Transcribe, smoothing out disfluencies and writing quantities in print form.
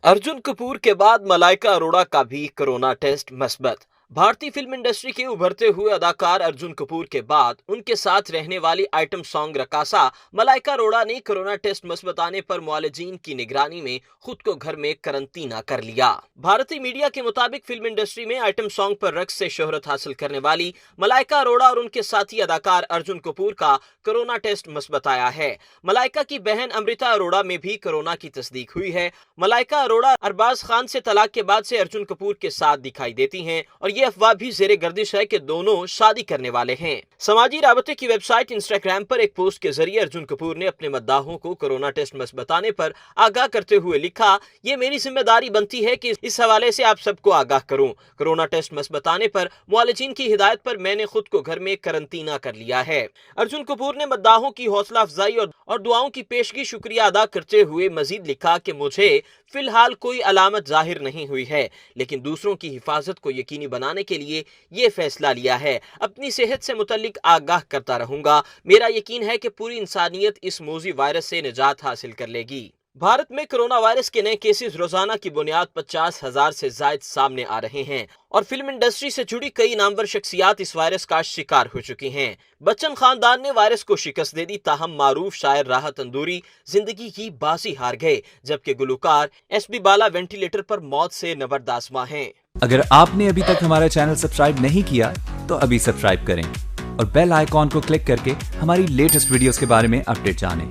अर्जुन कपूर के बाद मलाइका अरोड़ा का भी कोरोना टेस्ट मस्बत। भारतीय फिल्म इंडस्ट्री के उभरते हुए अदाकार अर्जुन कपूर के बाद उनके साथ रहने वाली आइटम सॉन्ग रकासा मलाइका अरोड़ा ने कोरोना टेस्ट मस्बत आने पर मुआलिजीन की निगरानी में खुद को घर में करंतना कर लिया। भारतीय मीडिया के मुताबिक फिल्म इंडस्ट्री में आइटम सॉन्ग पर रक्स से शोहरत हासिल करने वाली मलाइका अरोड़ा और उनके साथी अदाकार अर्जुन कपूर का कोरोना टेस्ट मस्बत आया है। मलाइका की बहन अमृता अरोड़ा में भी कोरोना की तस्दीक हुई है। मलाइका अरोड़ा अरबाज खान से तलाक के बाद से अर्जुन कपूर के साथ दिखाई देती हैं और ये अफवाह भी जेरे गर्दिश है कि दोनों शादी करने वाले हैं। समाजी राबते की वेबसाइट इंस्टाग्राम पर एक पोस्ट के जरिए अर्जुन कपूर ने अपने मद्दाहों को कोरोना टेस्ट मस्बत आने पर आगाह करते हुए लिखा, ये मेरी जिम्मेदारी बनती है कि इस हवाले से आप सबको आगाह करूं। कोरोना टेस्ट मस्बत आने पर मुआलिजीन की हिदायत पर मैंने खुद को घर में करंतना कर लिया है। अर्जुन कपूर ने मद्दाहों की हौसला अफजाई और दुआओं की पेशगी शुक्रिया अदा करते हुए मजीद लिखा कि मुझे फिलहाल कोई अलामत जाहिर नहीं हुई है, लेकिन दूसरों की हिफाजत को यकीनी बनाने के लिए ये फैसला लिया है। अपनी सेहत से मुतल्लिक आगाह करता रहूंगा। मेरा यकीन है कि पूरी इंसानियत इस मौजी वायरस से निजात हासिल कर लेगी। भारत में कोरोना वायरस के नए केसेस रोजाना की बुनियाद 50,000 से ज्यादा सामने आ रहे हैं और फिल्म इंडस्ट्री से जुड़ी कई नामवर शख्सियात इस वायरस का शिकार हो चुकी हैं। बच्चन खानदान ने वायरस को शिकस्त दे दी, ताहम मारूफ शायर राहत तंदूरी जिंदगी की बाजी हार गए, जबकि गुलकार एसपी बाला वेंटिलेटर पर मौत से नबरदास्मा हैं। अगर आपने अभी तक हमारा चैनल सब्सक्राइब नहीं किया तो अभी सब्सक्राइब करें और बेल आइकॉन को क्लिक करके हमारी लेटेस्ट वीडियोस के बारे में अपडेट जानें।